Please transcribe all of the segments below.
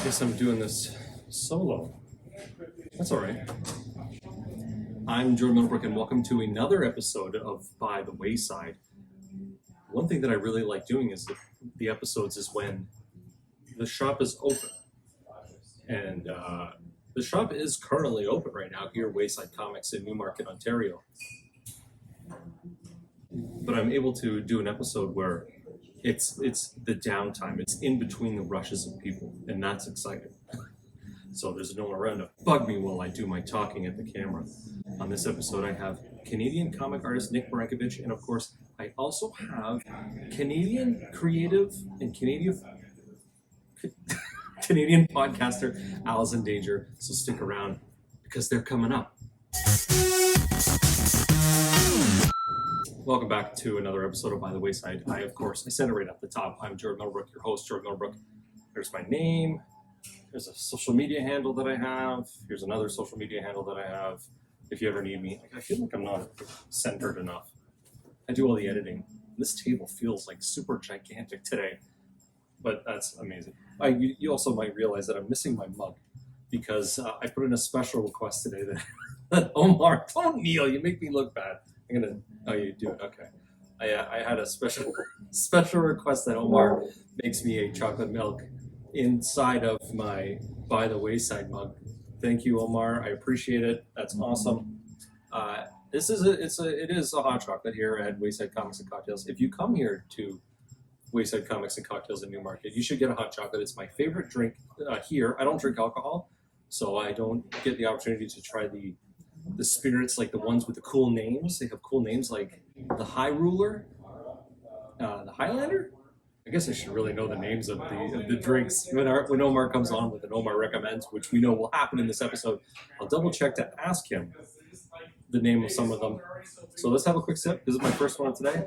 Guess I'm doing this solo. That's all right. I'm Jordan Middlebrook, and welcome to another episode of By the Wayside. One thing that I really like doing is the episodes is when the shop is open. And the shop is currently open right now here at Wayside Comics in Newmarket, Ontario. But I'm able to do an episode where it's the downtime. It's in between the rushes of people, and that's exciting. So there's no one around to bug me while I do my talking at the camera. On this episode, I have Canadian comic artist Nick Marinkovich, and of course, I also have Canadian creative and Canadian podcaster Allison. So stick around because they're coming up. Welcome back to another episode of By the Wayside. I said it right up the top. I'm Jordan Middlebrook, your host, Jordan Middlebrook. There's my name. There's a social media handle that I have. Here's another social media handle that I have. If you ever need me, I feel like I'm not centered enough. I do all the editing. This table feels like super gigantic today, but that's amazing. You also might realize that I'm missing my mug because I put in a special request today that Omar, don't kneel, you make me look bad. Oh, you do it, okay. I had a special request that Omar makes me a chocolate milk inside of my By the Wayside mug. Thank you, Omar. I appreciate it. That's awesome. It is a hot chocolate here at Wayside Comics and Cocktails. If you come here to Wayside Comics and Cocktails in Newmarket, you should get a hot chocolate. It's my favorite drink here. I don't drink alcohol, so I don't get the opportunity to try the spirits, like the ones with the cool names. They have cool names like the High Ruler, the Highlander. I guess I should really know the names of the drinks when Omar comes on with an Omar Recommends, which we know will happen in this episode. I'll double check to ask him the name of some of them. So let's have a quick sip. This is my first one today.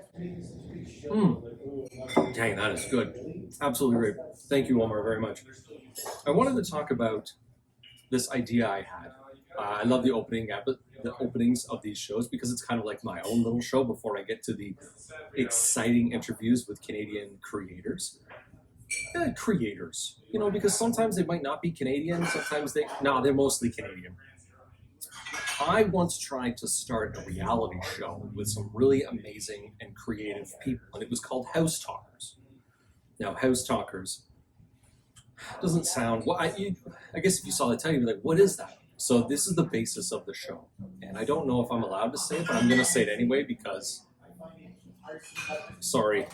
Dang, that is good. Absolutely great. Thank you, Omar, very much. I wanted to talk about this idea I had. I love the openings of these shows because it's kind of like my own little show before I get to the exciting interviews with Canadian creators. Because sometimes they might not be Canadian, sometimes they're mostly Canadian. I once tried to start a reality show with some really amazing and creative people, and it was called House Talkers. Now, House Talkers doesn't sound, well, I guess if you saw the title, you'd be like, what is that? So this is the basis of the show. And I don't know if I'm allowed to say it, but I'm going to say it anyway because, sorry.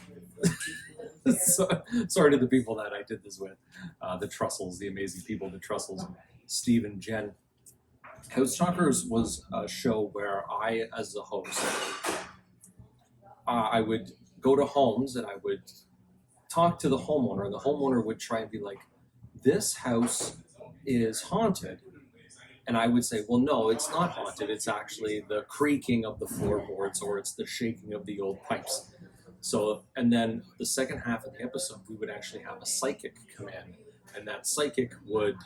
Sorry to the people that I did this with. The Trussels, the amazing people, the Trussels, Steve and Jen. House Talkers was a show where I, as the host, I would go to homes and I would talk to the homeowner, and the homeowner would try and be like, this house is haunted. And I would say, well, no, it's not haunted. It's actually the creaking of the floorboards or it's the shaking of the old pipes. So, and then the second half of the episode, we would actually have a psychic come in. And that psychic would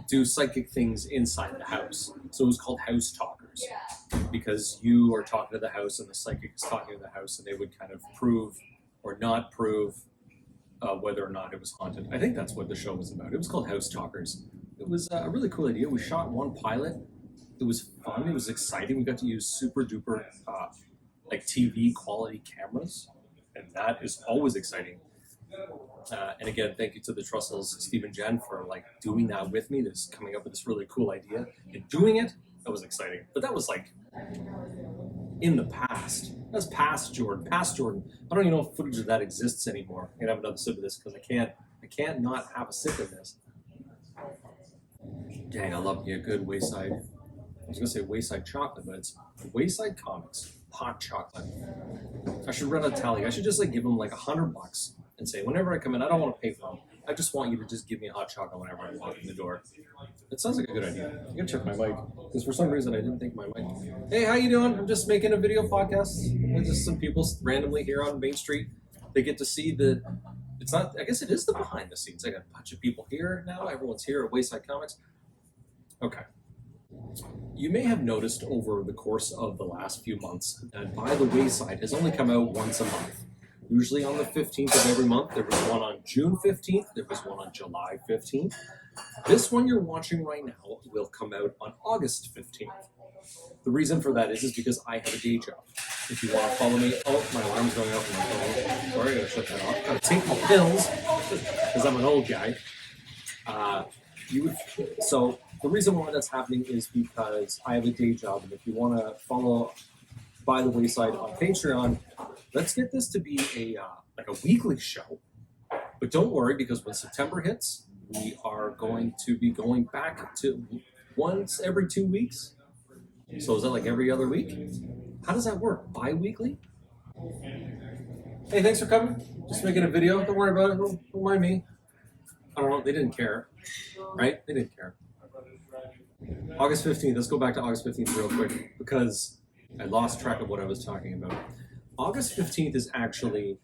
do psychic things inside the house. So it was called House Talkers because you are talking to the house and the psychic is talking to the house, and they would kind of prove or not prove whether or not it was haunted. I think that's what the show was about. It was called House Talkers. It was a really cool idea. We shot one pilot. It was fun. It was exciting. We got to use super duper like TV quality cameras, and that is always exciting. And again, thank you to the Trussels, Steve and Jen, for like doing that with me. This coming up with this really cool idea and doing it. That was exciting. But that was like in the past. That's past Jordan. Past Jordan. I don't even know if footage of that exists anymore. I'm gonna have another sip of this because I can't not have a sip of this. Dang, I love me a good Wayside. I was gonna say Wayside chocolate, but it's Wayside Comics hot chocolate. I should run a tally. I should just give them like $100 and say, whenever I come in, I don't want to pay for them. I just want you to just give me a hot chocolate whenever I walk in the door. It sounds like a good idea. I'm gonna check my mic because for some reason I didn't think my mic. Hey, how you doing? I'm just making a video podcast. There's just some people randomly here on Main Street. They get to see it's not, I guess it is the behind the scenes. I got a bunch of people here now. Everyone's here at Wayside Comics. Okay. You may have noticed over the course of the last few months that By the Wayside has only come out once a month. usually on the 15th of every month. There was one on June 15th. There was one on July 15th. This one you're watching right now will come out on August 15th. The reason for that is because I have a day job. If you want to follow me, oh, my alarm's going off on my phone. Sorry, I gotta shut that off. Gotta take my pills because I'm an old guy. So the reason why that's happening is because I have a day job, and if you want to follow By the Wayside on Patreon, let's get this to be like a weekly show. But don't worry, because when September hits, we are going to be going back to once every 2 weeks. So is that like every other week? How does that work? Bi-weekly? Hey, thanks for coming. Just making a video. Don't worry about it. Don't mind me. I don't know. They didn't care. Right? They didn't care. August 15th. Let's go back to August 15th real quick because I lost track of what I was talking about. August 15th is actually,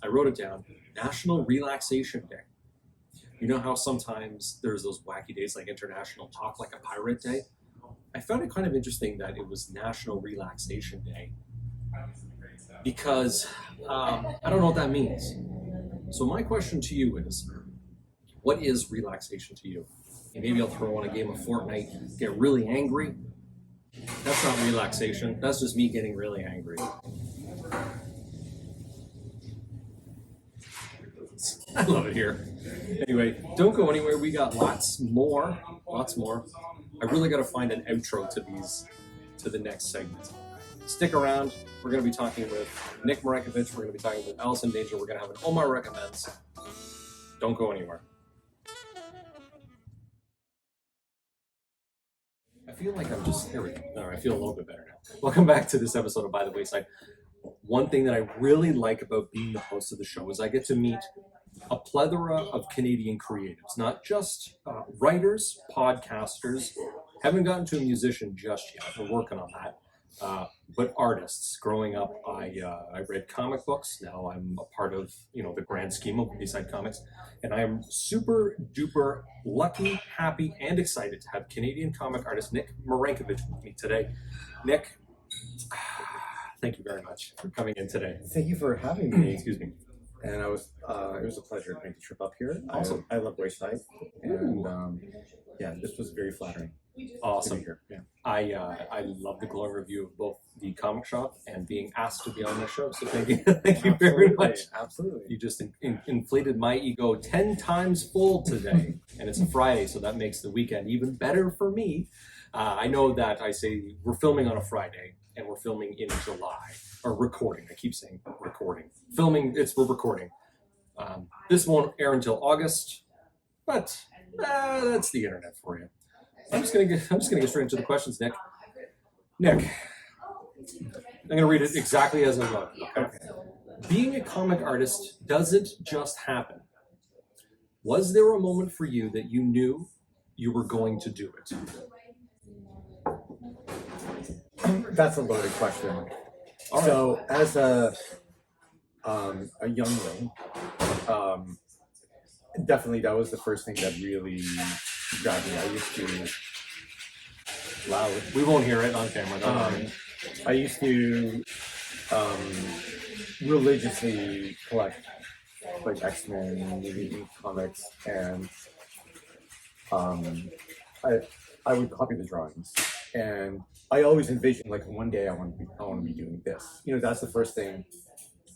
I wrote it down, National Relaxation Day. You know how sometimes there's those wacky days like International Talk Like a Pirate Day? I found it kind of interesting that it was National Relaxation Day because I don't know what that means. So my question to you is, what is relaxation to you? And maybe I'll throw on a game of Fortnite, get really angry. That's not relaxation. That's just me getting really angry. I love it here. Anyway, don't go anywhere. We got lots more. I really got to find an outro to the next segment. Stick around. We're going to be talking with Nick Marinkovich. We're going to be talking with Allison Danger. We're going to have an Omar Recommends. Don't go anywhere. I feel like I'm just, here we go. All right, I feel a little bit better now. Welcome back to this episode of By the Wayside. One thing that I really like about being the host of the show is I get to meet a plethora of Canadian creatives, not just writers, podcasters. Haven't gotten to a musician just yet. We're working on that. But artists. Growing up, I read comic books. Now I'm a part of the grand scheme of Wayside Comics, and I am super duper lucky, happy, and excited to have Canadian comic artist Nick Marinkovich with me today. Nick, thank you very much for coming in today. Thank you for having me. Excuse me. And it was a pleasure to make the trip up here. Awesome. I love Wayside, and this was very flattering. Awesome. Here. Yeah. I love the glowing review of both the comic shop and being asked to be on the show. So thank you, thank you very much. Absolutely. You just inflated my ego 10 times full today, and it's a Friday, so that makes the weekend even better for me. I know that I say we're filming on a Friday, and we're filming in July, or recording. I keep saying recording. Filming, we're recording. This won't air until August, but that's the internet for you. I'm just gonna get straight into the questions, Nick. Nick, I'm gonna read it exactly as I wrote. Okay. Being a comic artist doesn't just happen. Was there a moment for you that you knew you were going to do it? That's a loaded question. All right. So, as a youngling, definitely that was the first thing that really grabbed me. I used to Loud. We won't hear it on camera. I used to religiously collect like X-Men comics, and I would copy the drawings, and I always envisioned like one day I want to be doing this. That's the first thing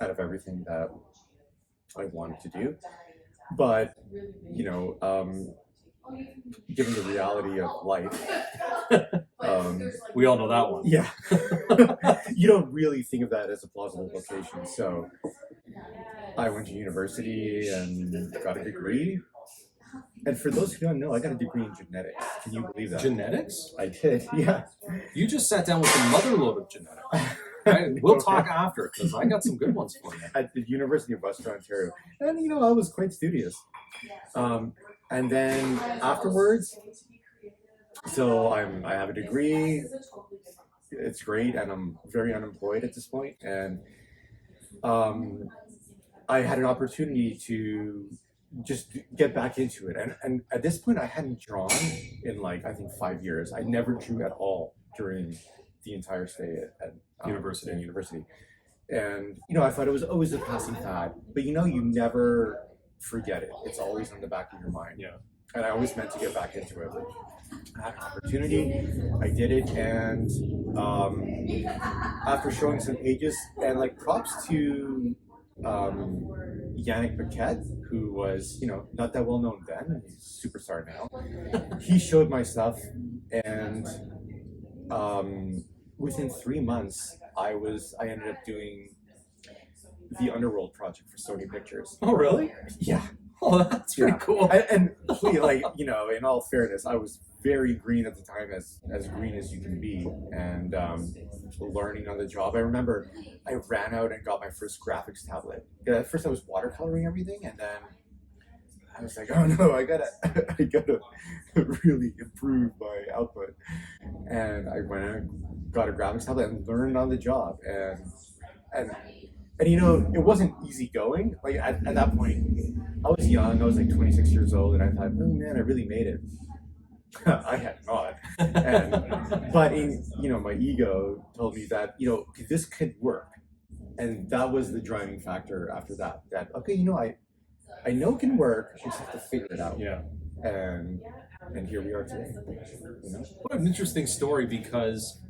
out of everything that I wanted to do. But given the reality of life, we all know that one. Yeah, you don't really think of that as a plausible vocation. So I went to university and got a degree. And for those who don't know, I got a degree in genetics. Can you believe that? Genetics? I did, yeah. You just sat down with a mother load of genetics. Right? We'll talk after, because I got some good ones for you. At the University of Western Ontario. And, I was quite studious. And then afterwards, so I have a degree. It's great, and I'm very unemployed at this point. And I had an opportunity to just get back into it. And at this point, I hadn't drawn in I think 5 years. I never drew at all during the entire stay at university. And I thought it was always a passing fad, but you never forget it. It's always on the back of your mind. Yeah. And I always meant to get back into it. I had an opportunity, I did it, and after showing some pages, and like props to Yannick Paquette, who was not that well known then, he's a superstar now. He showed my stuff, and within 3 months, I ended up doing the Underworld project for Sony Pictures. Oh, really? Yeah. Oh, that's pretty cool. And like, in all fairness, I was very green at the time, as green as you can be, and learning on the job. I remember I ran out and got my first graphics tablet. At first I was watercoloring everything, and then I was like, oh no, I gotta really improve my output. And I went and got a graphics tablet and learned on the job. And it wasn't easy going. Like at that point, I was young. I was like 26 years old, and I thought, oh man, I really made it. I had not. But my ego told me that this could work, and that was the driving factor after that. That okay, I know it can work. I just have to figure it out. Yeah. And here we are today. What an interesting story, because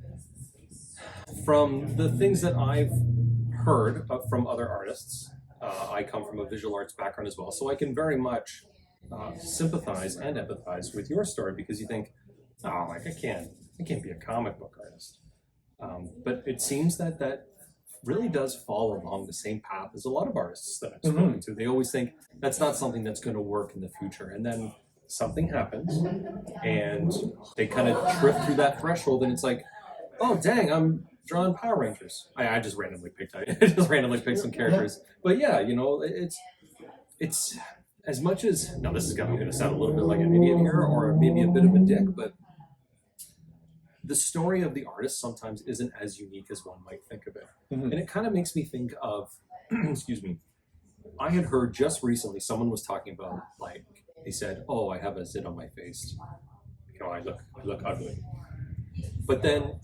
from the things that I've heard from other artists, I come from a visual arts background as well, so I can very much sympathize and empathize with your story, because you think, oh, like I can't be a comic book artist. But it seems that really does fall along the same path as a lot of artists that I've spoken to. They always think that's not something that's going to work in the future, and then something happens, and they kind of drift through that threshold, and it's like, oh dang, I'm drawing Power Rangers. I just randomly picked some characters, but yeah, it's as much as, now this is going to sound a little bit like an idiot here, or maybe a bit of a dick, but the story of the artist sometimes isn't as unique as one might think of it. And it kind of makes me think of, excuse me, I had heard just recently, someone was talking about, like, they said, oh, I have a zit on my face. I look ugly. But then,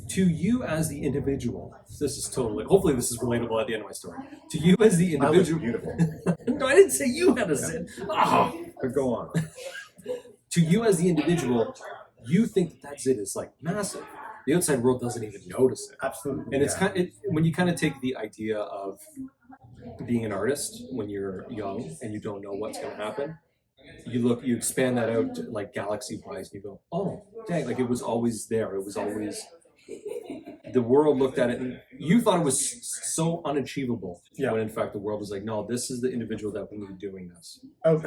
to you as the individual, this is totally, hopefully this is relatable at the end of my story. To you as the individual. Beautiful. No, I didn't say you had a zit. Oh. But go on. To you as the individual, you think that zit is like massive. The outside world doesn't even notice it. Absolutely. And it's when you kind of take the idea of being an artist when you're young and you don't know what's going to happen, you expand that out to, like, galaxy-wise, and you go, oh, dang, like it was always there. It was always, the world looked at it and you thought it was so unachievable. Yeah. When in fact the world was like, no, this is the individual that we need doing this. Oh,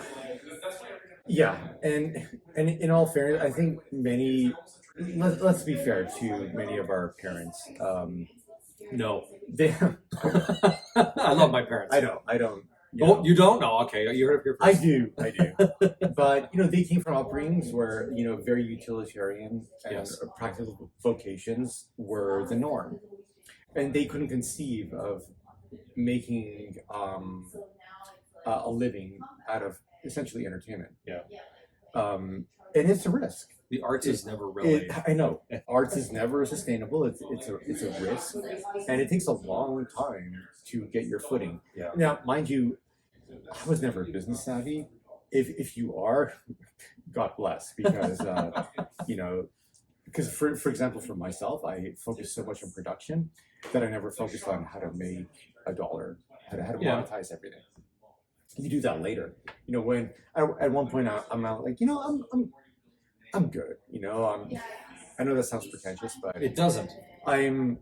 yeah. And in all fairness, I think let's be fair to many of our parents. No. They I love my parents. I don't. You don't? No, okay. You heard it here first. I do. But they came from upbringings where very utilitarian and practical vocations were the norm, and they couldn't conceive of making a living out of essentially entertainment. Yeah. And it's a risk. The arts is never really. I know. Arts is never sustainable. It's a risk, and it takes a long time to get your footing. Yeah. Now, mind you, I was never business savvy. If you are, God bless, because because for example, for myself, I focused so much on production that I never focused on how to make a dollar, how to monetize everything. You do that later. When at one point I'm out like, I'm good. I know that sounds pretentious, but It doesn't. I'm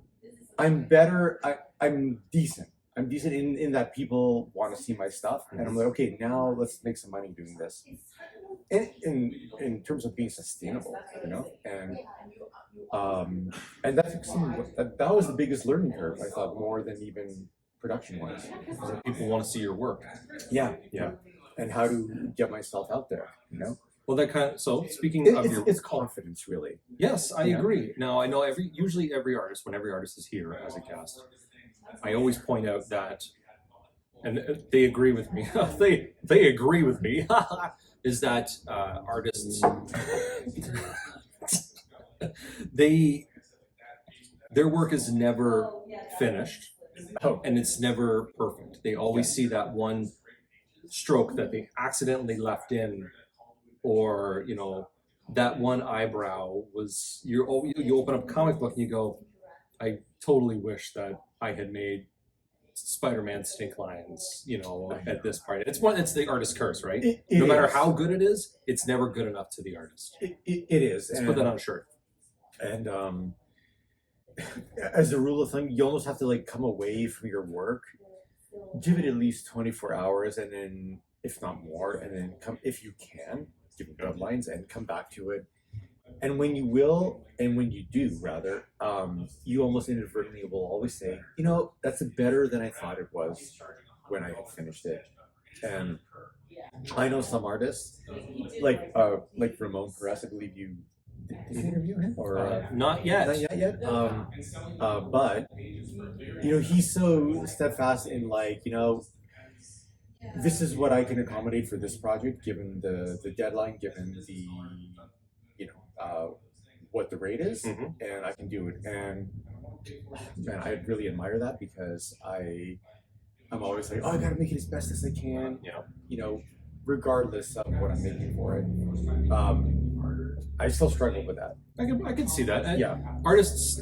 better. I'm decent. I'm decent in that people want to see my stuff, and I'm like, okay, now let's make some money doing this. In terms of being sustainable, and that was the biggest learning curve. I thought, more than even production-wise. People want to see your work. Yeah. Yeah. And how to get myself out there, Well, that kind of, so speaking of your... It's confidence, really. Yes, I agree. Now, I know usually every artist, when every artist is here as a guest, I always point out that, and they agree with me, they agree with me, is that artists, they their work is never finished, Oh, and it's never perfect. They always see that one stroke that they accidentally left in, or that one eyebrow was. You open up a comic book and you go, I totally wish that I had made Spider-Man stink lines, at this part. It's the artist's curse, right? No matter how good it is, it's never good enough to the artist. It is. Let's put that on a shirt. And as a rule of thumb, you almost have to like come away from your work, give it at least 24 hours, and then if not more, and then come if you can, give it deadlines and come back to it. And when you will, and when you do, rather, you almost inadvertently will always say, that's better than I thought it was when I had finished it. And I know some artists, like Ramon Perez, I believe you did you interview him or not yet. Not yet. But he's so steadfast in this is what I can accommodate for this project, given the deadline, given the what the rate is, and I can do it. And man, I really admire that because I'm always like, I gotta make it as best as I can, regardless of what I'm making for it. I still struggle with that. I can see that. Yeah, artists,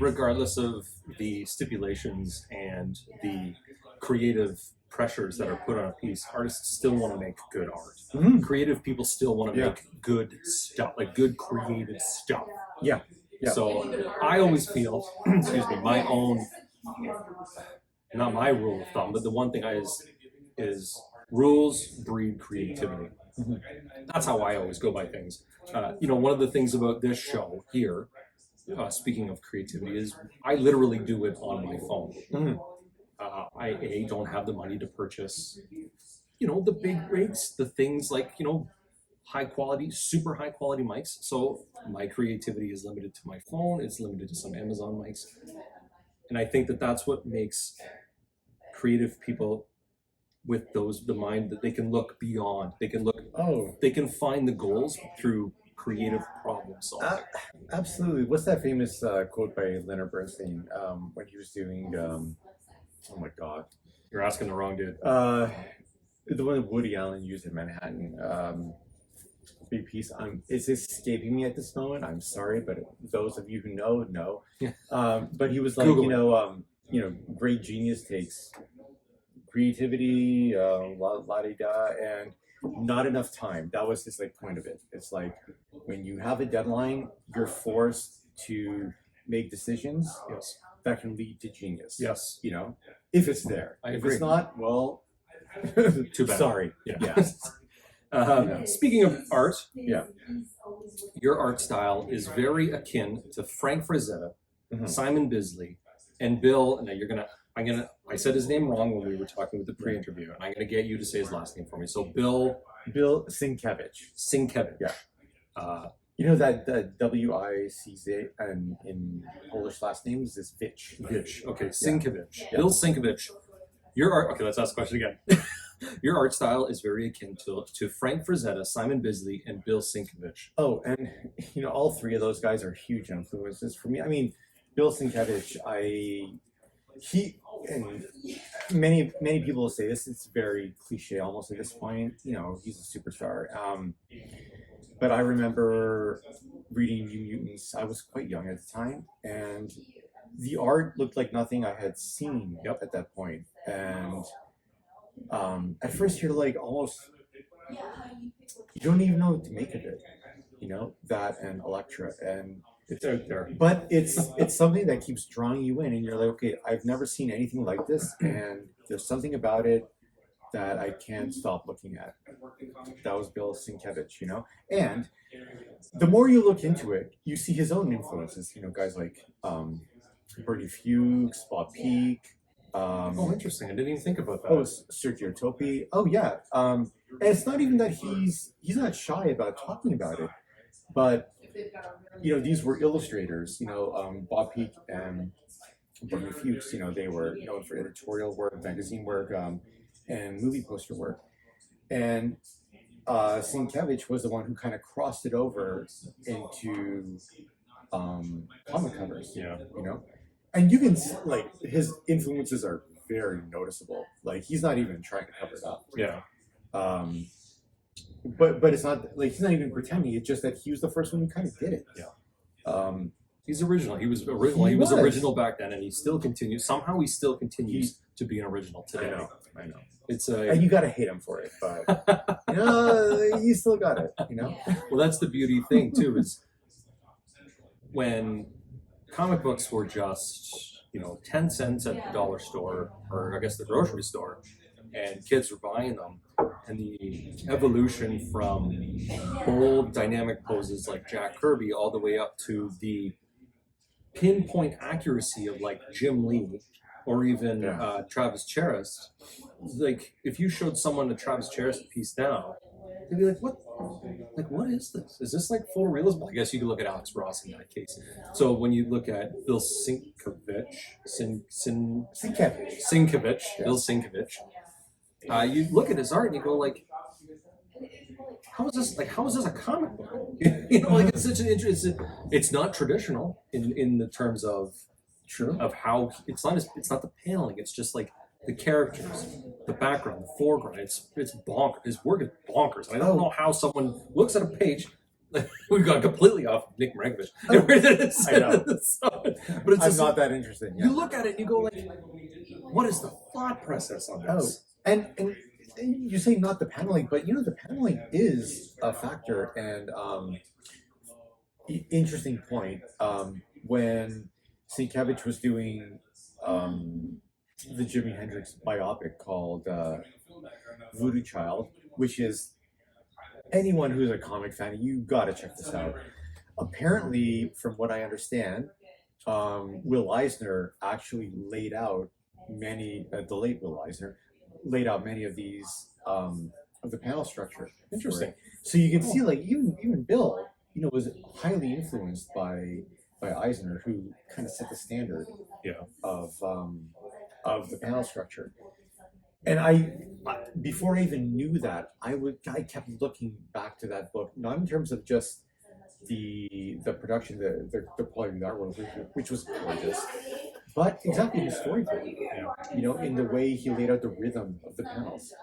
regardless of the stipulations and the creative pressures that are put on a piece, artists still want to make good art. Mm-hmm. Creative people still want to make good stuff, like good creative stuff. Yeah. So I always feel, excuse me, my own, not my rule of thumb, but the one thing is rules breed creativity. Mm-hmm. That's how I always go by things. One of the things about this show here, speaking of creativity, is I literally do it on my phone. Mm-hmm. I don't have the money to purchase, the big rigs, the things like, high quality, super high quality mics. So my creativity is limited to my phone. It's limited to some Amazon mics. And I think that that's what makes creative people with the mind that they can look beyond. They can they can find the goals through creative problem solving. Absolutely. What's that famous quote by Leonard Bernstein when he was doing, oh my God. You're asking the wrong dude. The one that Woody Allen used in Manhattan. Big piece. It's escaping me at this moment. I'm sorry, but those of you who know. Yeah. But he was like, great genius takes creativity, la-di-da, and not enough time. That was his point of it. It's like when you have a deadline, you're forced to make decisions that can lead to genius. Yes. If it's there. I if agree. It's not, well, too bad. Sorry. Yeah. Speaking of art, yeah, your art style is very akin to Frank Frazetta, Simon Bisley, and Bill. Now I said his name wrong when we were talking with the pre-interview, and I'm gonna get you to say his last name for me. So Bill Sienkiewicz. Sienkiewicz. Yeah. That W-I-C-Z and in Polish last names is Vich. Okay, Sienkiewicz. Yeah. Bill Sienkiewicz. Your art. Okay, let's ask the question again. Your art style is very akin to Frank Frazetta, Simon Bisley, and Bill Sienkiewicz. Oh, and all three of those guys are huge influences for me. I mean, Bill Sienkiewicz, and many people will say this. It's very cliche almost at this point. He's a superstar. But I remember reading New Mutants. I was quite young at the time, and the art looked like nothing I had seen at that point. And at first you're like almost, you don't even know what to make of it. That and Elektra, and it's out there. But it's something that keeps drawing you in, and you're like, okay, I've never seen anything like this, and there's something about it that I can't stop looking at. That was Bill Sienkiewicz, and the more you look into it, you see his own influences. Guys like Bertie Fuchs, Bob Peak. Interesting. I didn't even think about that. Oh, Sergio Topi. Oh, yeah. And it's not even that he's not shy about talking about it, but these were illustrators. Bob Peak and Bertie Fuchs. They were known for editorial work, magazine work, and movie poster work. And Sienkiewicz was the one who kind of crossed it over into comic covers. Yeah. You know, and you can like his influences are very noticeable. Like he's not even trying to cover it up. Yeah. But it's not like he's not even pretending. It's just that he was the first one who kind of did it. Yeah. He's original. He was original. He was original back then, and he still continues. Somehow, he still continues to be an original today. I know. It's and you gotta hate him for it, but you still got it. You know. Well, that's the beauty thing too. Is when comic books were just 10 cents at the dollar store, or I guess the grocery store, and kids were buying them, and the evolution from bold dynamic poses like Jack Kirby all the way up to the pinpoint accuracy of like Jim Lee or even Travis Charest. Like if you showed someone a Travis Charest piece now, they'd be like, what is this? Is this like photorealism? I guess you could look at Alex Ross in that case. So when you look at Bill Sienkiewicz, Bill Sienkiewicz, you look at his art and you go like, how is this a comic book? Like it's such an interesting. It's not traditional in the terms of how it's not the paneling. It's just like the characters, the background, the foreground. It's bonkers. His work is bonkers. And I don't know how someone looks at a page. We've gone completely off Nick Marinkovich. I know. But it's not that interesting. You look at it and you go like, what is the thought process on this? And you say not the paneling, but the paneling is a factor. And interesting point. When Sienkiewicz was doing the Jimi Hendrix biopic called Voodoo Child, which is anyone who's a comic fan, you gotta check this out. Apparently, from what I understand, Will Eisner actually laid out the late Will Eisner laid out many of these of the panel structure. Interesting. So you can see like even Bill, was highly influenced by Eisner, who kind of set the standard of the panel structure. And I before I even knew that, I kept looking back to that book, not in terms of just the production, the quality of the artwork, which was gorgeous, but exactly the storytelling. In the way he laid out the rhythm of the panels.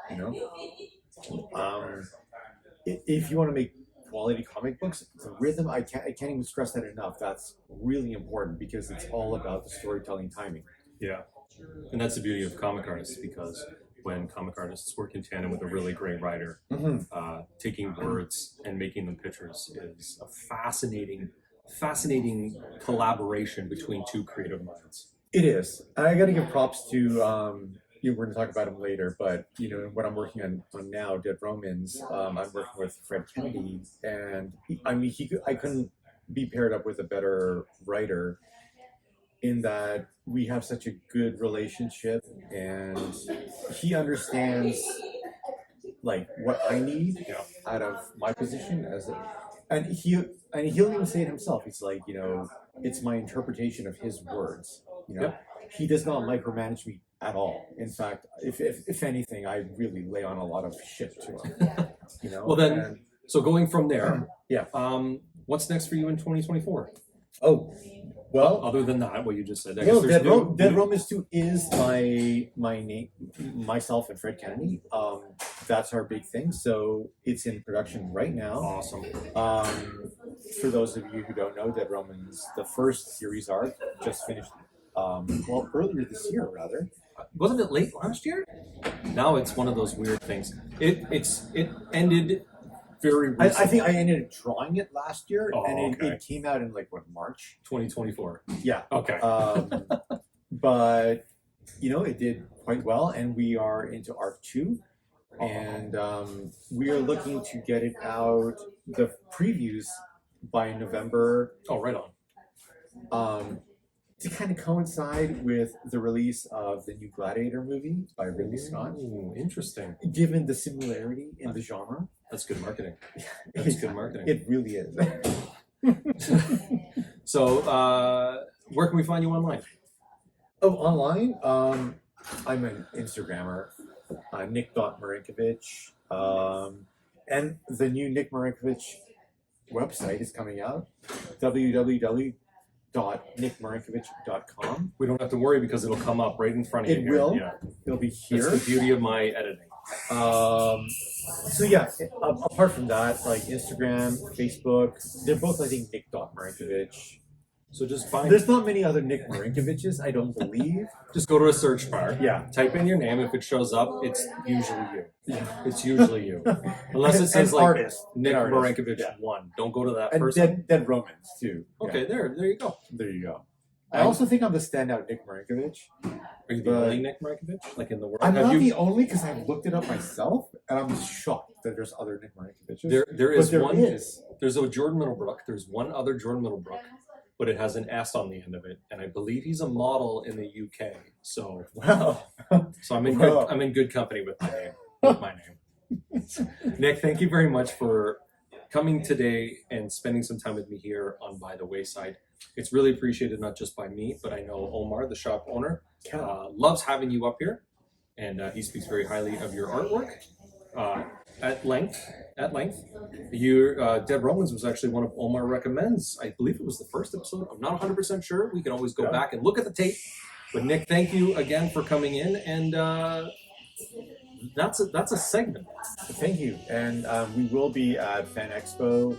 If you want to make quality comic books, the rhythm, I can't even stress that enough. That's really important because it's all about the storytelling timing. Yeah, and that's the beauty of comic artists, because when comic artists work in tandem with a really great writer, taking words and making them pictures is a fascinating collaboration between two creative minds. It is. I got to give props to, we're going to talk about him later, but, what I'm working on now, Dead Romans, I'm working with Fred Kennedy, and I couldn't be paired up with a better writer, in that we have such a good relationship, and he understands like what I need out of my position and he'll even say it himself. He's like, it's my interpretation of his words. He does not micromanage me at all. In fact, if anything, I really lay on a lot of shit to him. Well then, so going from there, what's next for you in 2024? Oh, well, other than that, what you just said. Dead Romans 2 is my name, myself and Fred Kennedy. That's our big thing. So it's in production right now. Awesome. For those of you who don't know, Dead Romans, the first series arc just finished. Earlier this year, rather. Wasn't it late last year? Now it's one of those weird things. It ended very recently. I think I ended up drawing it last year, it came out in March 2024. Yeah. Okay. But it did quite well, and we are into arc 2, and we are looking to get it out, the previews, by November. Oh, right on. To kind of coincide with the release of the new Gladiator movie by Ridley Scott. Ooh, interesting. Given the similarity in the genre. That's good marketing. That's good marketing. It really is. So, where can we find you online? Oh, online? I'm an Instagrammer, Nick.Marinkovich. And the new Nick Marinkovich website is coming out, www.nickmarinkovich.com. We don't have to worry because it'll come up right in front of you. It here. will. Yeah. It'll be here. That's the beauty of my editing. So yeah, apart from that, like Instagram, Facebook, they're both, I think, Nick.Marinkovich. So just find. There's not many other Nick Marinkoviches, I don't believe. Just go to a search bar. Yeah. Type in your name. If it shows up, it's usually you. Yeah. It's usually you. Unless it says And like artist. Nick And artist. Marinkovich Yeah. 1. Don't go to that And person. Dead Romans, too. Okay, Yeah. there you go. There you go. I also think I'm the standout Nick Marinkovich. Are you the only Nick Marinkovich? Like in the world? I'm Have not you... the only because I've looked it up myself, and I'm shocked that there's other Nick Marinkoviches. There is but one. is. There's a Jordan Middlebrook. There's one other Jordan Middlebrook, but it has an S on the end of it, and I believe he's a model in the UK. So, Wow. so I'm in Wow. good. I'm in good company with my name. Nick, thank you very much for coming today and spending some time with me here on By the Wayside. It's really appreciated, not just by me, but I know Omar, the shop owner, loves having you up here, and he speaks very highly of your artwork. At length. Your Dead Romans was actually one of Omar recommends. I believe it was the first episode. I'm not 100% sure. We can always go back and look at the tape. But Nick, thank you again for coming in, and that's a segment. Thank you. And we will be at Fan Expo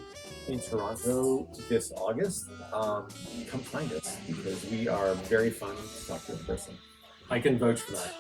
in Toronto this August. Come find us because we are very fun to talk to in person. I can vouch for that.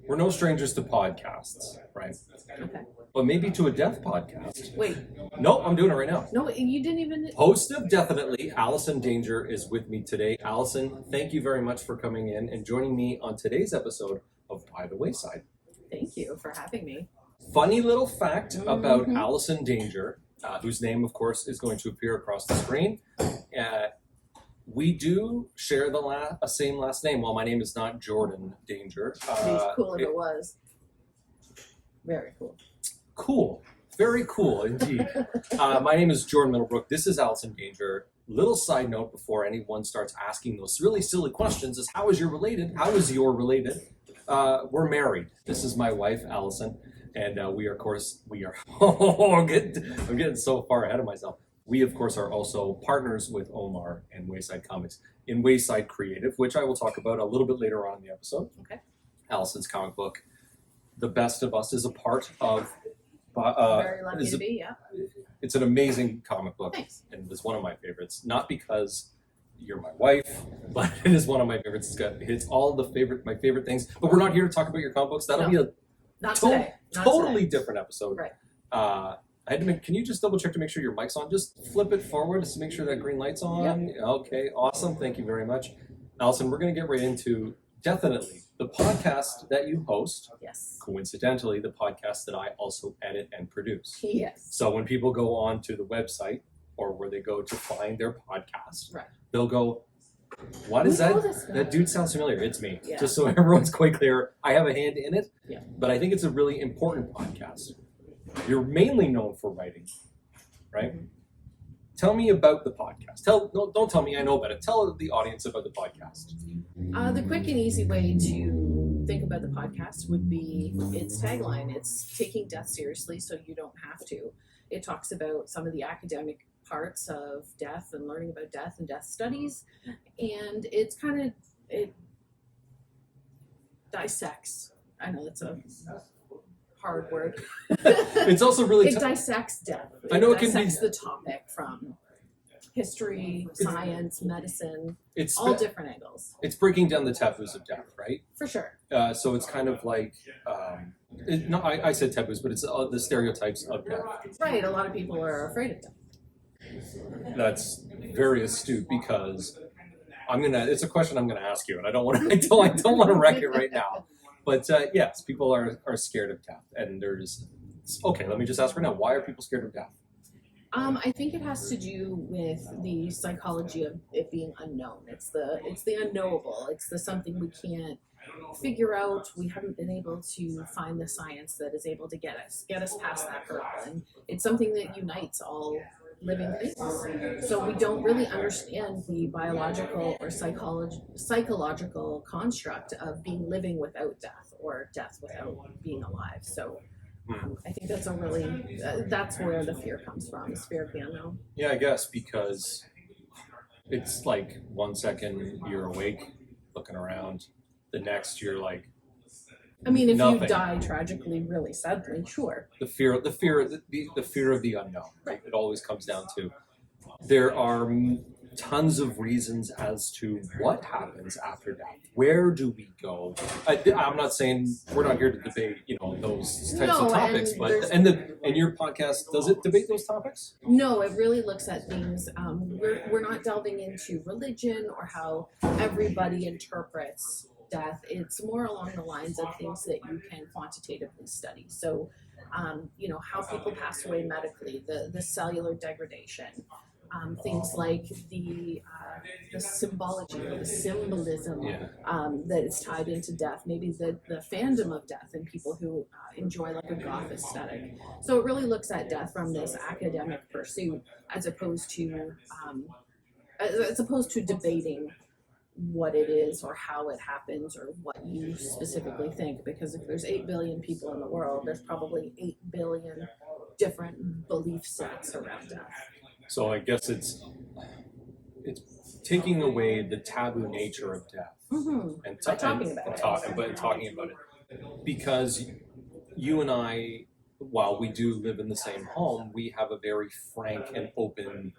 We're no strangers to podcasts, right? Okay. But maybe to a death podcast. Wait. No, I'm doing it right now. No, you didn't even. Host of Definitely, Allison Danger is with me today. Allison, thank you very much for coming in and joining me on today's episode of By the Wayside. Thank you for having me. Funny little fact about Allison Danger, whose name, of course, is going to appear across the screen. We do share the same last name. Well, my name is not Jordan Danger. It'd be cool if it was. Very cool. Cool. Very cool indeed. My name is Jordan Middlebrook. This is Allison Danger. Little side note before anyone starts asking those really silly questions is how is your related? How is your related? We're married. This is my wife, Allison. And we are, of course, I'm getting so far ahead of myself. We, of course, are also partners with Omar and Wayside Comics in Wayside Creative, which I will talk about a little bit later on in the episode. Okay. Allison's comic book, The Best of Us, is a part of... Very lucky to be, yeah. It's an amazing comic book. Thanks. And it's one of my favorites. Not because you're my wife, but it is one of my favorites. It's all my favorite things. But we're not here to talk about your comic books. That'll be a Not today. totally different episode. Right. I had to can you just double check to make sure your mic's on? Just flip it forward to make sure that green light's on. Yep. Okay, awesome. Thank you very much. Allison, we're going to get right into Definitely, the podcast that you host. Yes. Coincidentally, the podcast that I also edit and produce. Yes. So when people go on to the website or where they go to find their podcast, Right. they'll go, what is that? That dude sounds familiar. It's me. Yeah. Just so everyone's quite clear, I have a hand in it. Yeah. But I think it's a really important podcast. You're mainly known for writing, right? Mm-hmm. Tell me about the podcast. Don't tell me I know about it. Tell the audience about the podcast. The quick and easy way to think about the podcast would be its tagline. It's taking death seriously so you don't have to. It talks about some of the academic parts of death and learning about death and death studies. And it dissects. I know that's a hard word. It's also really it dissects death. I know it can be the topic from history, science, medicine, all different angles. It's breaking down the taboos of death, right? For sure. So it's kind of like, I said taboos, but it's the stereotypes of death. Right. A lot of people are afraid of death. That's very astute because it's a question I'm gonna ask you, and I don't want to wreck it right now. But yes, people are scared of death, and let me just ask right now, why are people scared of death? I think it has to do with the psychology of it being unknown. It's the unknowable. It's the something we can't figure out. We haven't been able to find the science that is able to get us past that hurdle. And it's something that unites all living things. So we don't really understand the biological or psychological construct of living without death or death without being alive. So I think that's a really, that's where the fear comes from, is fear of the unknown. Yeah, I guess because it's like 1 second you're awake, looking around, the next you're like, I mean, if nothing. you die tragically, really suddenly, sure. The fear of the unknown. Right. It always comes down to there are tons of reasons as to what happens after death. Where do we go? I'm not saying we're not here to debate, those types of topics, but and your podcast, does it debate those topics? No, it really looks at things. We're not delving into religion or how everybody interprets death. It's more along the lines of things that you can quantitatively study. So, how people pass away medically, the cellular degradation, things like the symbology or the symbolism that is tied into death, maybe the fandom of death and people who enjoy like a goth aesthetic. So it really looks at death from this academic pursuit as opposed to debating what it is or how it happens or what you specifically think, because if there's 8 billion people in the world, there's probably 8 billion different belief sets around death. So I guess it's taking away the taboo nature of death and talking about it, because you and I, while we do live in the same home, we have a very frank and open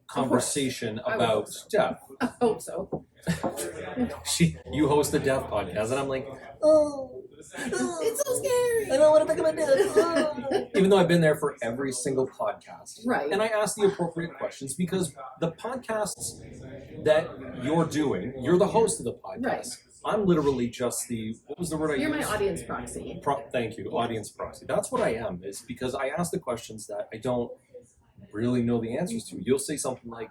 conversation about death. I hope so. You host the death podcast, and I'm like, it's so scary. I don't want to think about death. Even though I've been there for every single podcast, right? And I ask the appropriate questions because the podcasts that you're doing, you're the host of the podcast. Right. I'm literally just what was the word I used? You're my audience proxy. Thank you, audience proxy. That's what I am. Is because I ask the questions that I don't really know the answers to. You'll say something like,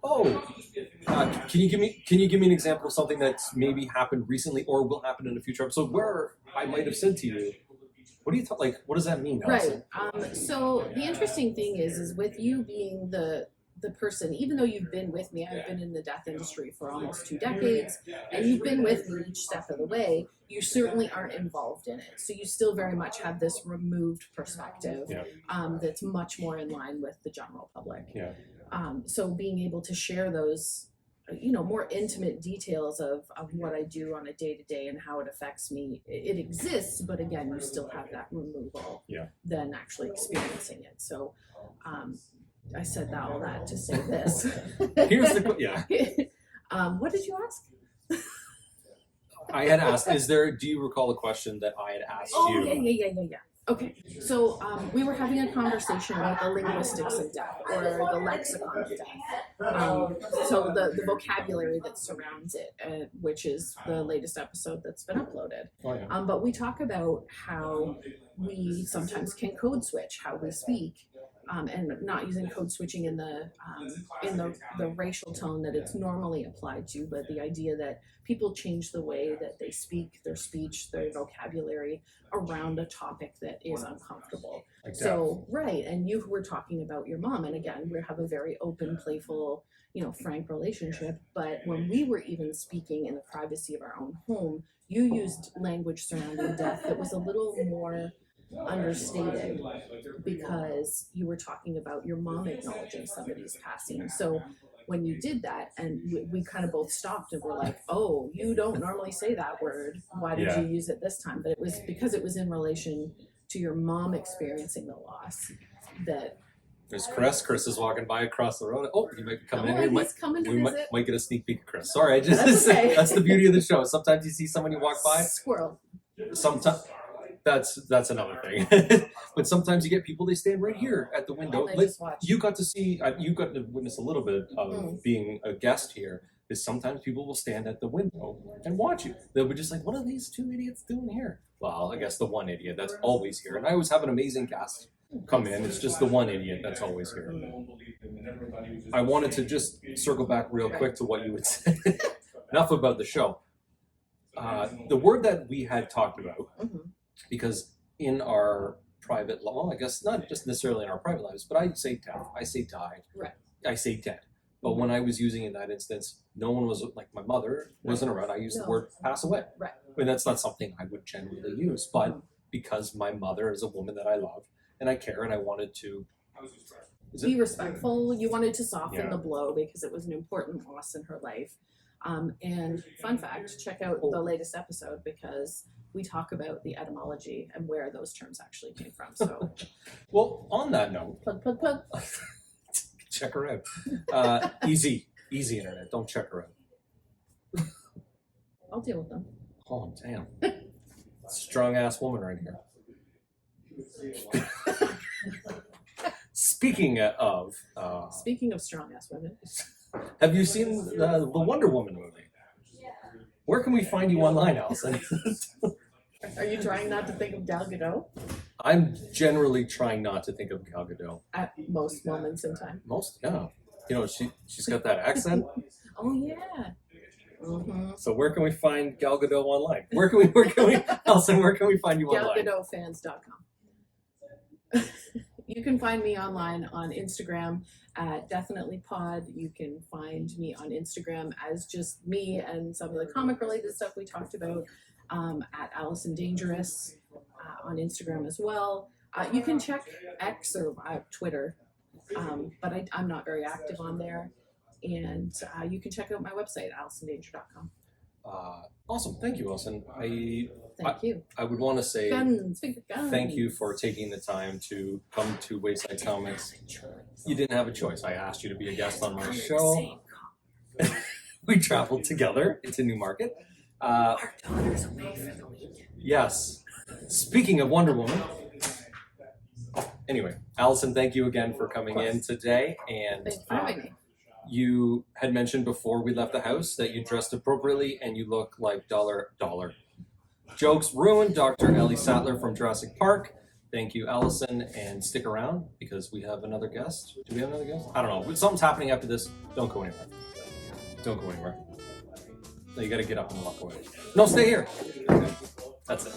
can you give me an example of something that's maybe happened recently or will happen in a future episode where I might have said to you, what do you what does that mean, Allison? Right. So the interesting thing is with you being the person, even though you've been with me, I've been in the death industry for almost 2 decades, and you've been with me each step of the way, you certainly aren't involved in it. So you still very much have this removed perspective that's much more in line with the general public. Yeah. So being able to share those, more intimate details of what I do on a day-to-day and how it affects me, it exists, but again, you still have that removal than actually experiencing it. So I said all that to say this. Here's what did you ask? I had asked, do you recall a question that I had asked you? Yeah. Okay, so we were having a conversation about the linguistics of death, or the lexicon of death. So the vocabulary that surrounds it, which is the latest episode that's been uploaded. Oh, yeah. But we talk about how we sometimes can code switch how we speak. And not using code switching in the racial tone that it's normally applied to, but the idea that people change the way that they speak, their speech, their vocabulary around a topic that is uncomfortable. Like so, right, and you were talking about your mom, and again, we have a very open, playful, frank relationship, but when we were even speaking in the privacy of our own home, you used language surrounding death that was a little more understated because you were talking about your mom acknowledging somebody's passing. So when you did that, and we kind of both stopped and were like, oh, you don't normally say that word. Why did you use it this time? But it was because it was in relation to your mom experiencing the loss that... There's Chris. Chris is walking by across the road. Oh, he might be coming in here. He's coming to visit. Might get a sneak peek of Chris. Sorry, That's okay. That's the beauty of the show. Sometimes you see someone you walk by. Squirrel. Sometimes... That's another thing. But sometimes you get people, they stand right here at the window. You got to witness a little bit of being a guest here, is sometimes people will stand at the window and watch you. They'll be just like, what are these 2 idiots doing here? Well, I guess the one idiot that's always here. And I always have an amazing guest come in. It's just the one idiot that's always here. I wanted to just circle back real quick to what you would say. Enough about the show. The word that we had talked about, because in our private life, well, I guess not just necessarily in our private lives, but I say death, I say died, I say dead. But when I was using in that instance, no one was, like my mother wasn't around, I used the word pass away. Right. I mean, that's not something I would generally use, but because my mother is a woman that I love and I care, and I wanted to be respectful. You wanted to soften Yeah. the blow because it was an important loss in her life. And fun fact, check out the latest episode because we talk about the etymology and where those terms actually came from. So, Well, on that note, plug. check her out. Easy internet. Don't check her out. I'll deal with them. Oh, damn. Strong ass woman right here. Speaking of Strong ass women, have you seen the Wonder Woman movie? Where can we find you online, Allison? are you trying not to think of Gal Gadot I'm generally trying not to think of Gal Gadot. at most moments in time? Yeah. You know, she's got that accent. Oh yeah. Mm-hmm. So where can we find Gal Gadot online? Where can we, Allison, where can we find you online? GalGadotFans.com. You can find me online on Instagram at DefinitelyPod. You can find me on Instagram as just me and some of the comic related stuff we talked about at Allison Dangerous on Instagram as well. You can check X or Twitter, but I'm not very active on there. And you can check out my website, AllisonDanger.com. Awesome. Thank you, Allison. Thank you. I would want to say Finger guns. thank you for taking the time to come to Wayside Comics. You didn't have a choice. I asked you to be a guest on my show. We traveled together into Newmarket. Our daughter's away for the weekend. Yes. Speaking of Wonder Woman. Anyway, Allison, thank you again for coming in today. And Thanks for having me. you had mentioned before we left the house that you dressed appropriately and you look like dollar. Jokes ruined. Dr. Ellie Sattler from Jurassic Park. Thank you, Allison, and stick around because we have another guest. Do we have another guest? I don't know. Something's happening after this. Don't go anywhere. Don't go anywhere. No, you got to get up and walk away. No, stay here. That's it.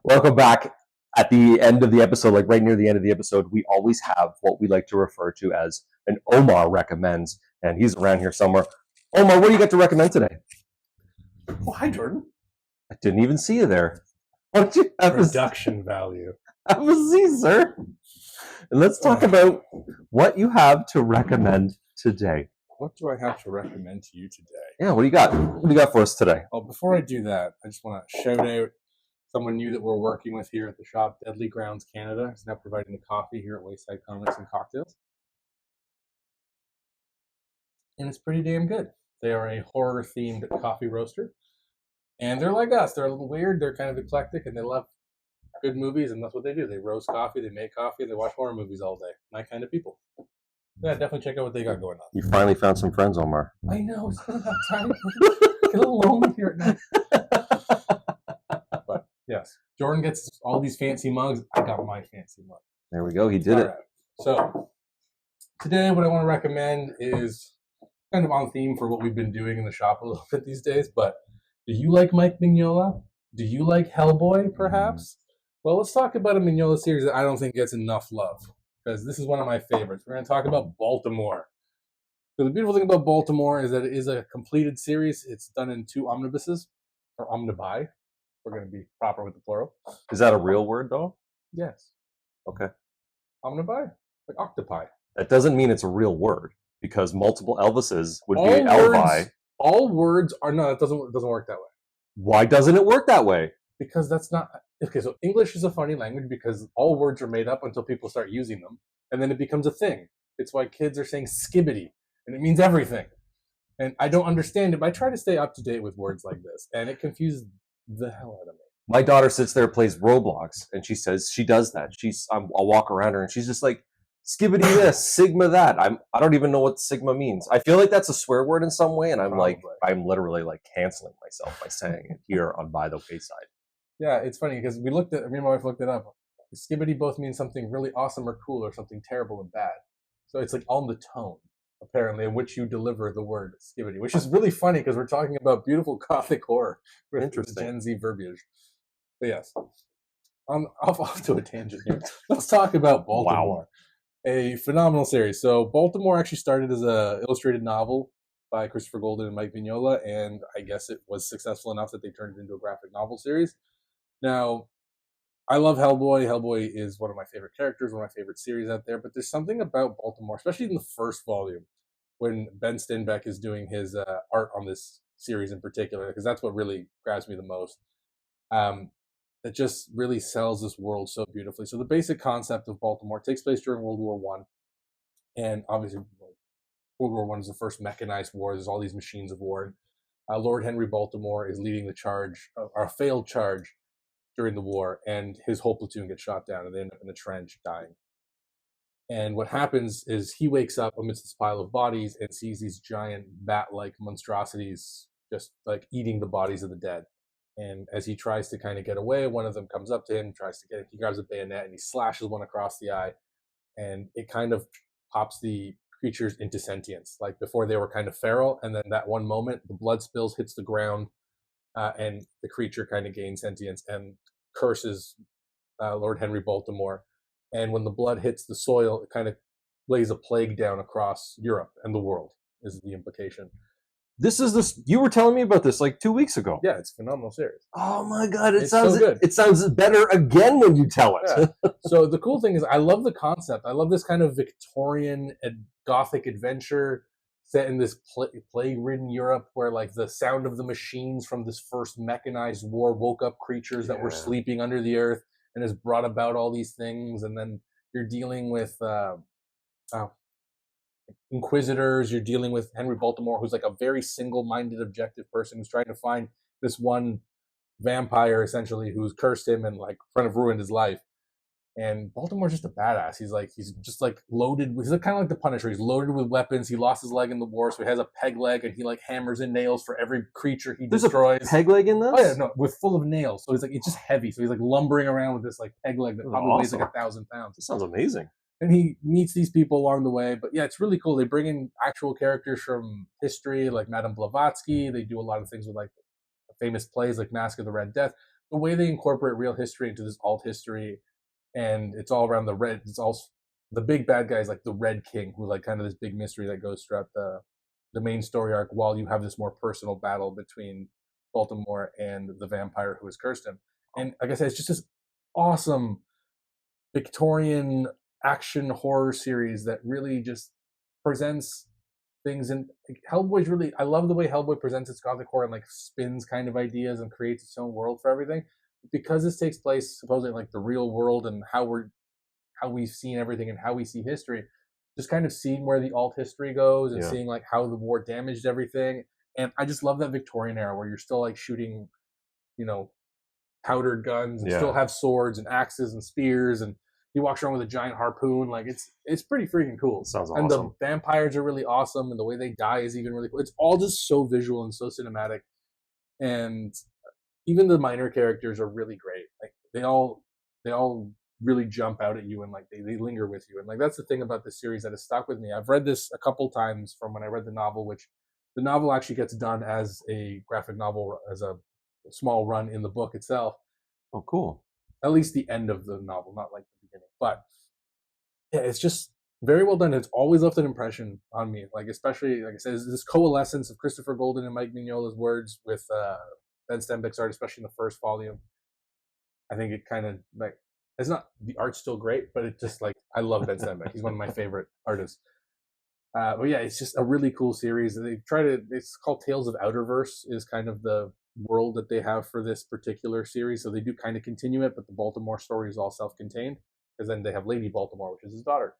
Welcome back. At the end of the episode, like right near the end of the episode, we always have what we like to refer to as an Omar recommends, and he's around here somewhere. Omar, what do you got to recommend today? Oh, hi, Jordan. I didn't even see you there. Why don't you have Production value. have a seat, sir? And let's talk about what you have to recommend today. What do I have to recommend to you today? Yeah, what do you got? What do you got for us today? Well, before I do that, I just want to shout out someone new that we're working with here at the shop, Deadly Grounds Canada. Is now providing the coffee here at Wayside Comics and Cocktails. And it's pretty damn good. They are a horror-themed coffee roaster. And they're like us. They're a little weird. They're kind of eclectic, and they love good movies, and that's what they do. They roast coffee, they make coffee, and they watch horror movies all day. My kind of people. Yeah, definitely check out what they got going on. You finally found some friends, Omar. I know, it's not that time. Get a little lonely here at night. But yes, Jordan gets all these fancy mugs. I got my fancy mug. There we go. He did it. All right. So today, what I want to recommend is kind of on theme for what we've been doing in the shop a little bit these days. But do you like Mike Mignola? Do you like Hellboy, perhaps? Well, let's talk about a Mignola series that I don't think gets enough love, because this is one of my favorites. We're going to talk about Baltimore. So the beautiful thing about Baltimore is that it is a completed series. It's done in 2 omnibuses, or omnibi. We're going to be proper with the plural. Is that a real word, though? Yes. Okay. Omnibi? Like octopi. That doesn't mean it's a real word, because multiple Elvises would be Elvi. All words are no. It doesn't work that way. Why doesn't it work that way? Because that's not okay. So English is a funny language because all words are made up until people start using them, and then it becomes a thing. It's why kids are saying skibbity, and it means everything. And I don't understand it, but I try to stay up to date with words like this, and it confuses the hell out of me. My daughter sits there, plays Roblox, and she says she does that. I'll walk around her, and she's just like, skibbity this, sigma that. I don't even know what sigma means. I feel like that's a swear word in some way, and I'm literally like canceling myself by saying it here on By the Wayside. Yeah, it's funny because me and my wife looked it up. Skibbity both means something really awesome or cool or something terrible and bad. So it's like on the tone, apparently, in which you deliver the word skibbity, which is really funny because we're talking about beautiful gothic horror with Interesting. Gen Z verbiage. But yes, I'm off to a tangent here. Let's talk about Baltimore. Wow. A phenomenal series. So Baltimore actually started as an illustrated novel by Christopher Golden and Mike Mignola, and I guess it was successful enough that they turned it into a graphic novel series. Now, I love Hellboy. Hellboy is one of my favorite characters, one of my favorite series out there, but there's something about Baltimore, especially in the first volume, when Ben Stenbeck is doing his art on this series in particular, because that's what really grabs me the most. That just really sells this world so beautifully. So the basic concept of Baltimore takes place during World War One, and obviously World War One is the first mechanized war. There's all these machines of war. Lord Henry Baltimore is leading the charge, or a failed charge, during the war, and his whole platoon gets shot down, and they end up in a trench dying. And what happens is he wakes up amidst this pile of bodies and sees these giant bat-like monstrosities just like eating the bodies of the dead. And as he tries to kind of get away, one of them comes up to him, tries to get him. He grabs a bayonet and he slashes one across the eye, and it kind of pops the creatures into sentience. Like before, they were kind of feral, and then that one moment, the blood spills, hits the ground, and the creature kind of gains sentience and curses Lord Henry Baltimore. And when the blood hits the soil, it kind of lays a plague down across Europe and the world, is the implication. You were telling me about this like 2 weeks ago. Yeah, it's a phenomenal series. Oh my god, It's so good. It sounds better again when you tell it. Yeah. So the cool thing is, I love the concept. I love this kind of Victorian Gothic adventure set in this plague-ridden Europe, where like the sound of the machines from this first mechanized war woke up creatures that were sleeping under the earth, and has brought about all these things. And then you're dealing with inquisitors. You're dealing with Henry Baltimore, who's like a very single-minded, objective person who's trying to find this one vampire, essentially, who's cursed him and like kind of ruined his life. And Baltimore's just a badass. He's just like loaded. He's kind of like the Punisher. He's loaded with weapons. He lost his leg in the war, so he has a peg leg, and he like hammers in nails for every creature he destroys. There's a peg leg in this? Oh yeah, no, with full of nails. So it's just heavy. So he's like lumbering around with this like peg leg that probably weighs like 1,000 pounds. That sounds amazing. And he meets these people along the way. But yeah, it's really cool. They bring in actual characters from history, like Madame Blavatsky. They do a lot of things with like famous plays like Mask of the Red Death. The way they incorporate real history into this alt history, and it's all around the red. It's all the big bad guy is like the Red King, who's like kind of this big mystery that goes throughout the main story arc, while you have this more personal battle between Baltimore and the vampire who has cursed him. And like I said, it's just this awesome Victorian action horror series that really just presents things. And Hellboy's really, I love the way Hellboy presents its gothic horror and like spins kind of ideas and creates its own world for everything. Because this takes place supposedly in like the real world, and how we've seen everything and how we see history, just kind of seeing where the alt history goes and seeing like how the war damaged everything. And I just love that Victorian era where you're still like shooting, powdered guns and still have swords and axes and spears, and he walks around with a giant harpoon. Like it's pretty freaking cool. Sounds awesome. And the vampires are really awesome, and the way they die is even really cool. It's all just so visual and so cinematic. And even the minor characters are really great. Like they all really jump out at you, and like they linger with you. And like that's the thing about this series that has stuck with me. I've read this a couple times from when I read the novel, which the novel actually gets done as a graphic novel, as a small run in the book itself. Oh, cool. At least the end of the novel, not like the beginning. But yeah, it's just very well done. It's always left an impression on me. Like especially, like I said, this coalescence of Christopher Golden and Mike Mignola's words with Ben Stenbeck's art, especially in the first volume. I think it kind of like, it's not, the art's still great, but it just like, I love Ben Stenbeck. He's one of my favorite artists. But yeah, it's just a really cool series. It's called Tales of Outerverse is kind of the world that they have for this particular series. So they do kind of continue it, but the Baltimore story is all self-contained, because then they have Lady Baltimore, which is his daughter,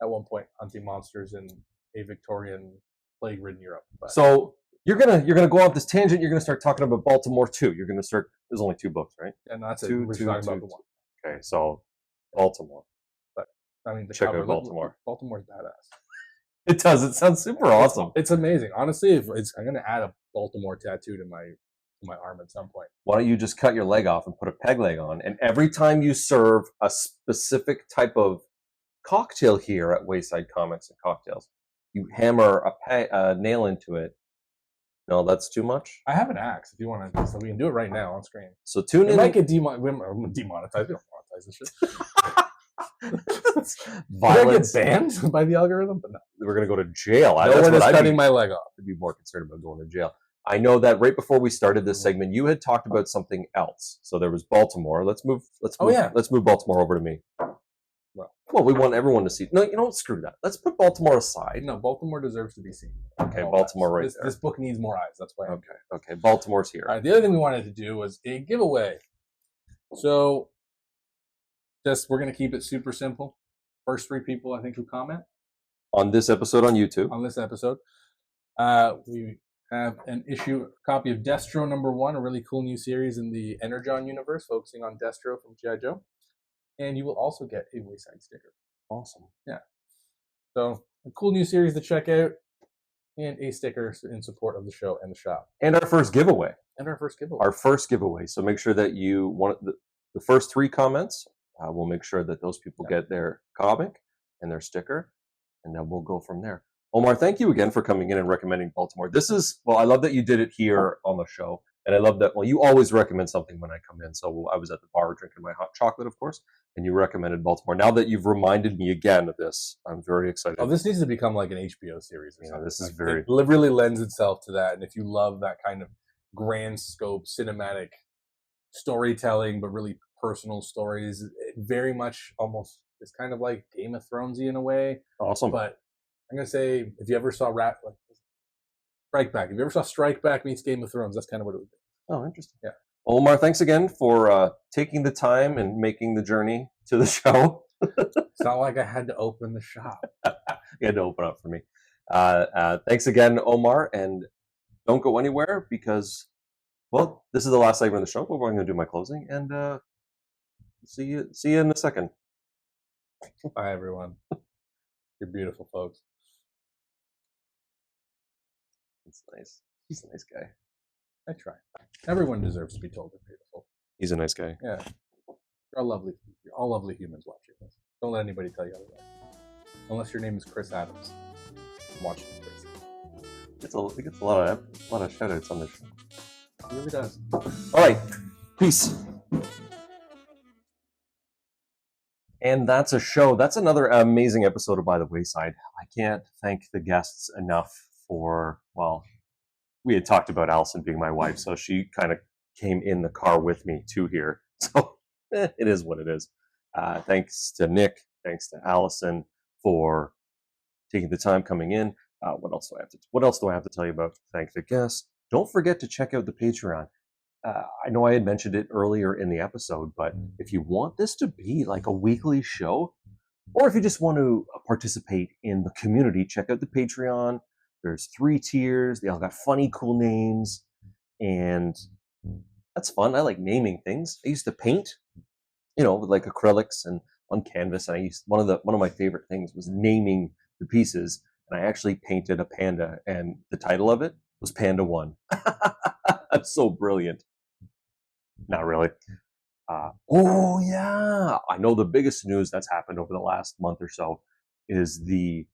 at one point hunting monsters in a Victorian plague-ridden Europe. But so you're gonna go off this tangent. You're gonna start talking about Baltimore too. You're gonna start. There's only 2 books, right? And that's Two, it. We're two, talking two, about the one. Okay, so Baltimore. But I mean, the Check cover, out Baltimore. Baltimore's badass. It does. It sounds super awesome. It's amazing. Honestly, I'm gonna add a Baltimore tattoo to my arm at some point. Why don't you just cut your leg off and put a peg leg on? And every time you serve a specific type of cocktail here at Wayside Comics and Cocktails, you hammer a nail into it. No, that's too much. I have an axe if you want to, so we can do it right now on screen. So tune It in. might get demonetized. We don't monetize this shit. Violence. Did I get banned by the algorithm? But no. We're going to go to jail. No That's one what is I'd cutting be, my leg off. I'd be more concerned about going to jail. I know that right before we started this segment, you had talked about something else. So there was Baltimore. Let's move Baltimore over to me. Well, we want everyone to see. No, you know, screw that. Let's put Baltimore aside. No, Baltimore deserves to be seen. Okay, Baltimore right there. This book needs more eyes. That's why. Okay, Baltimore's here. All right, the other thing we wanted to do was a giveaway. So, we're going to keep it super simple. First 3 people, I think, who comment On this episode on YouTube. on this episode, we have an copy of Destro #1, a really cool new series in the Energon universe, focusing on Destro from G.I. Joe. And you will also get a Wayside sticker. Awesome. Yeah. So, a cool new series to check out, and a sticker in support of the show and the shop. And our first giveaway. Our first giveaway. So make sure that you want the first 3 comments. We'll make sure that those people get their comic and their sticker, and then we'll go from there. Omar, thank you again for coming in and recommending Baltimore. I love that you did it here on the show. And I love that, you always recommend something when I come in. So I was at the bar drinking my hot chocolate, of course, and you recommended Baltimore. Now that you've reminded me again of this, I'm very excited. Oh, this needs to become like an HBO series or something. This is It really lends itself to that. And if you love that kind of grand scope, cinematic storytelling, but really personal stories, it very much almost is kind of like Game of Thronesy in a way. Awesome. But I'm going to say, if you ever saw Strike Back, if you ever saw Strike Back meets Game of Thrones, that's kind of what it would be. Oh, interesting. Yeah. Omar, thanks again for taking the time and making the journey to the show. It's not like I had to open the shop. You had to open up for me. Thanks again, Omar, and don't go anywhere because, this is the last segment of the show, but we're going to do my closing, and see you in a second. Bye, everyone. You're beautiful, folks. It's nice. He's a nice guy. I try. Everyone deserves to be told they're beautiful. He's a nice guy. Yeah. You're all lovely humans watching this. Don't let anybody tell you otherwise. Unless your name is Chris Adams. I'm watching Chris. He gets a lot of shout outs on this show. He really does. All right. Peace. And that's a show. That's another amazing episode of By the Wayside. I can't thank the guests enough for, we had talked about Allison being my wife, so she kind of came in the car with me to here. So it is what it is. Thanks to Nick. Thanks to Allison for taking the time coming in. What else do I have to tell you about? Thank the guests. Don't forget to check out the Patreon. I know I had mentioned it earlier in the episode, but if you want this to be like a weekly show, or if you just want to participate in the community, check out the Patreon. There's 3 tiers. They all got funny, cool names, and that's fun. I like naming things. I used to paint, with like acrylics and on canvas. And one of my favorite things was naming the pieces. And I actually painted a panda, and the title of it was Panda 1. That's so brilliant. Not really. Oh yeah, I know the biggest news that's happened over the last month or so is the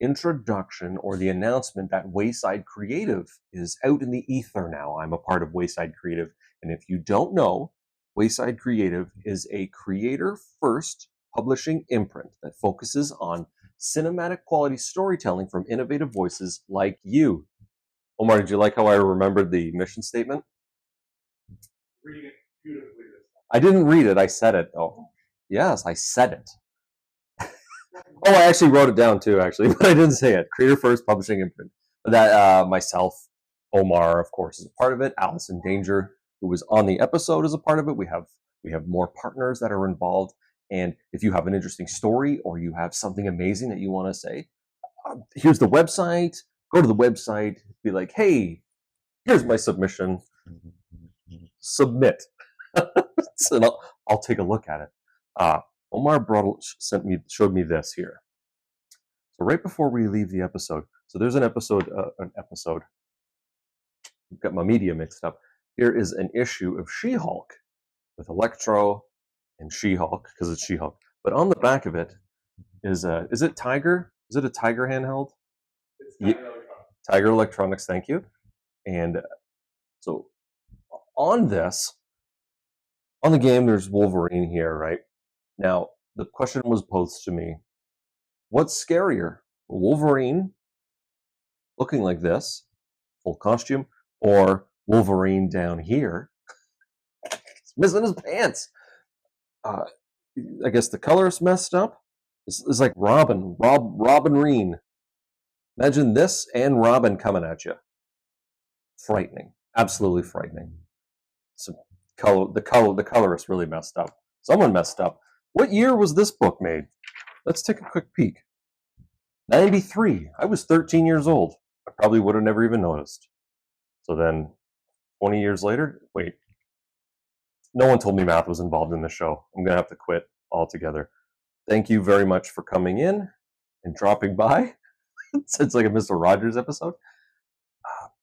introduction or the announcement that Wayside Creative is out in the ether now. I'm a part of Wayside Creative, and if you don't know, Wayside Creative is a creator-first publishing imprint that focuses on cinematic quality storytelling from innovative voices like you. Omar, did you like how I remembered the mission statement? Reading it beautifully this time. I didn't read it. I said it, though. Yes, I said it. Oh, I actually wrote it down, too, actually, but I didn't say it. Creator First Publishing Imprint. That myself, Omar, of course, is a part of it. Allison Danger, who was on the episode, is a part of it. We have more partners that are involved. And if you have an interesting story or you have something amazing that you want to say, here's the website. Go to the website. Be like, hey, here's my submission. Submit. And I'll take a look at it. Omar showed me this here. So right before we leave the episode, so there's an episode. I've got my media mixed up. Here is an issue of She-Hulk with Electro and She-Hulk, because it's She-Hulk. But on the back of it is it Tiger? Is it a Tiger handheld? It's Tiger Electronics. Tiger Electronics, thank you. And so on the game, there's Wolverine here, right? Now, the question was posed to me: what's scarier, Wolverine looking like this, full costume, or Wolverine down here, he's missing his pants? I guess the color's messed up. It's like Robin Reen. Imagine this and Robin coming at you. Frightening, absolutely frightening. So the colorist really messed up. Someone messed up. What year was this book made? Let's take a quick peek. 93. I was 13 years old. I probably would have never even noticed. So then 20 years later, wait. No one told me math was involved in the show. I'm going to have to quit altogether. Thank you very much for coming in and dropping by. It's like a Mr. Rogers episode.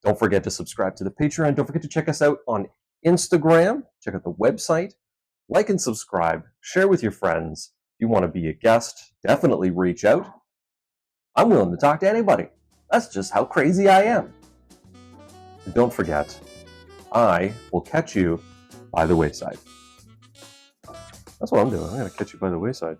Don't forget to subscribe to the Patreon. Don't forget to check us out on Instagram. Check out the website. Like and subscribe. Share with your friends. If you want to be a guest, definitely reach out. I'm willing to talk to anybody. That's just how crazy I am. And don't forget, I will catch you by the wayside. That's what I'm doing. I'm going to catch you by the wayside.